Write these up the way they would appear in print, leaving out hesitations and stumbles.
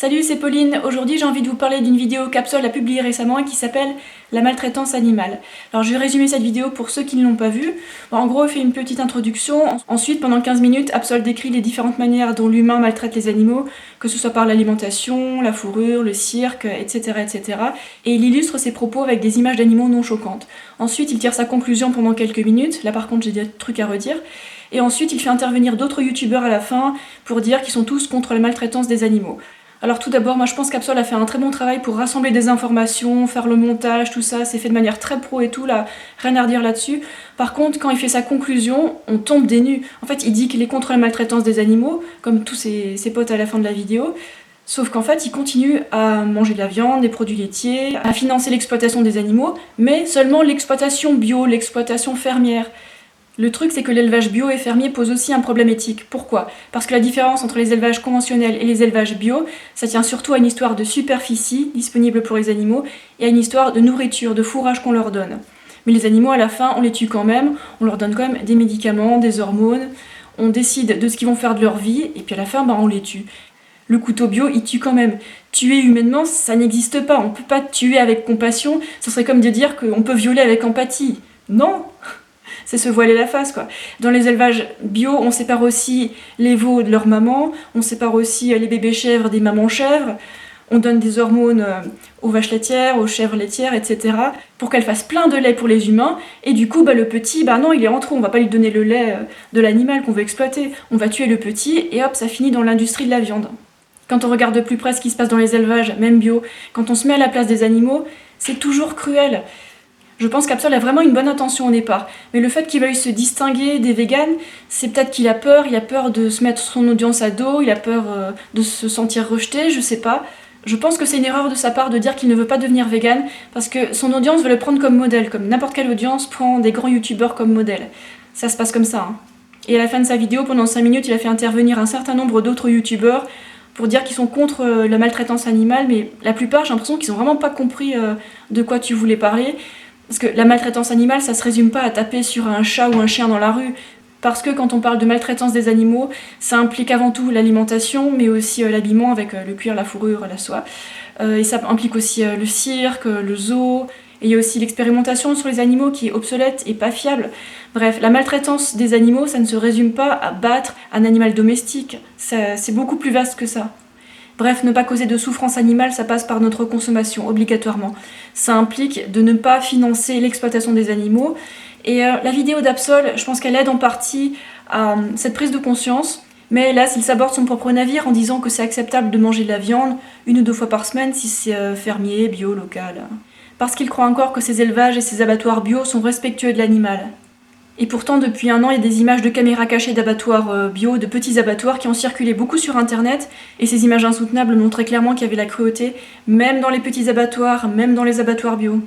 Salut, c'est Pauline. Aujourd'hui, j'ai envie de vous parler d'une vidéo qu'Absol a publiée récemment et qui s'appelle La maltraitance animale. Alors, je vais résumer cette vidéo pour ceux qui ne l'ont pas vue. En gros, il fait une petite introduction. Ensuite, pendant 15 minutes, Absol décrit les différentes manières dont l'humain maltraite les animaux, que ce soit par l'alimentation, la fourrure, le cirque, etc., etc. Et il illustre ses propos avec des images d'animaux non choquantes. Ensuite, il tire sa conclusion pendant quelques minutes. Là, par contre, j'ai des trucs à redire. Et ensuite, il fait intervenir d'autres youtubeurs à la fin pour dire qu'ils sont tous contre la maltraitance des animaux. Alors tout d'abord, moi je pense qu'Absol a fait un très bon travail pour rassembler des informations, faire le montage, tout ça, c'est fait de manière très pro et tout, là, rien à redire là-dessus. Par contre, quand il fait sa conclusion, on tombe des nues. En fait, il dit qu'il est contre la maltraitance des animaux, comme tous ses potes à la fin de la vidéo, sauf qu'en fait, il continue à manger de la viande, des produits laitiers, à financer l'exploitation des animaux, mais seulement l'exploitation bio, l'exploitation fermière. Le truc, c'est que l'élevage bio et fermier pose aussi un problème éthique. Pourquoi ? Parce que la différence entre les élevages conventionnels et les élevages bio, ça tient surtout à une histoire de superficie disponible pour les animaux et à une histoire de nourriture, de fourrage qu'on leur donne. Mais les animaux, à la fin, on les tue quand même, on leur donne quand même des médicaments, des hormones, on décide de ce qu'ils vont faire de leur vie, et puis à la fin, on les tue. Le couteau bio, il tue quand même. Tuer humainement, ça n'existe pas. On peut pas tuer avec compassion, ce serait comme de dire qu'on peut violer avec empathie. Non ! C'est se voiler la face, quoi. Dans les élevages bio, on sépare aussi les veaux de leur maman, on sépare aussi les bébés chèvres des mamans chèvres, on donne des hormones aux vaches laitières, aux chèvres laitières, etc. pour qu'elles fassent plein de lait pour les humains, et du coup, le petit, non, il est en trop, on va pas lui donner le lait de l'animal qu'on veut exploiter, on va tuer le petit, et hop, ça finit dans l'industrie de la viande. Quand on regarde de plus près ce qui se passe dans les élevages, même bio, quand on se met à la place des animaux, c'est toujours cruel. Je pense qu'Absol a vraiment une bonne intention au départ, mais le fait qu'il veuille se distinguer des véganes, c'est peut-être qu'il a peur de se mettre son audience à dos, il a peur de se sentir rejeté, je sais pas. Je pense que c'est une erreur de sa part de dire qu'il ne veut pas devenir vegan, parce que son audience veut le prendre comme modèle, comme n'importe quelle audience prend des grands youtubeurs comme modèle. Ça se passe comme ça, hein. Et à la fin de sa vidéo, pendant 5 minutes, il a fait intervenir un certain nombre d'autres youtubeurs pour dire qu'ils sont contre la maltraitance animale, mais la plupart, j'ai l'impression qu'ils ont vraiment pas compris de quoi tu voulais parler. Parce que la maltraitance animale, ça se résume pas à taper sur un chat ou un chien dans la rue. Parce que quand on parle de maltraitance des animaux, ça implique avant tout l'alimentation, mais aussi l'habillement avec le cuir, la fourrure, la soie. Et ça implique aussi le cirque, le zoo, et il y a aussi l'expérimentation sur les animaux qui est obsolète et pas fiable. Bref, la maltraitance des animaux, ça ne se résume pas à battre un animal domestique. C'est beaucoup plus vaste que ça. Bref, ne pas causer de souffrance animale, ça passe par notre consommation, obligatoirement. Ça implique de ne pas financer l'exploitation des animaux. Et la vidéo d'Absol, je pense qu'elle aide en partie à cette prise de conscience. Mais là, s'il s'aborde son propre navire en disant que c'est acceptable de manger de la viande 1 ou 2 fois par semaine si c'est fermier, bio, local. Parce qu'il croit encore que ces élevages et ces abattoirs bio sont respectueux de l'animal. Et pourtant, depuis 1 an, il y a des images de caméras cachées d'abattoirs bio, de petits abattoirs qui ont circulé beaucoup sur internet, et ces images insoutenables montraient clairement qu'il y avait la cruauté, même dans les petits abattoirs, même dans les abattoirs bio.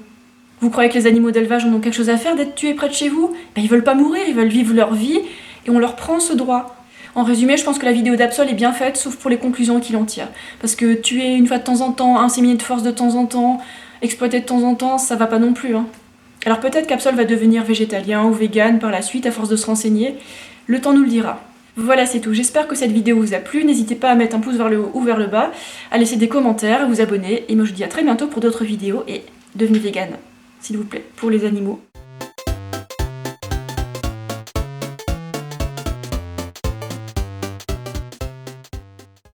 Vous croyez que les animaux d'élevage en ont quelque chose à faire d'être tués près de chez vous ? Ils veulent pas mourir, ils veulent vivre leur vie, et on leur prend ce droit. En résumé, je pense que la vidéo d'Absol est bien faite, sauf pour les conclusions qu'il en tire. Parce que tuer une fois de temps en temps, inséminer de force de temps en temps, exploiter de temps en temps, ça va pas non plus, hein. Alors peut-être qu'Absol va devenir végétalien ou vegan par la suite à force de se renseigner, le temps nous le dira. Voilà, c'est tout, j'espère que cette vidéo vous a plu, n'hésitez pas à mettre un pouce vers le haut ou vers le bas, à laisser des commentaires, à vous abonner, et moi je vous dis à très bientôt pour d'autres vidéos, et devenez vegan, s'il vous plaît, pour les animaux.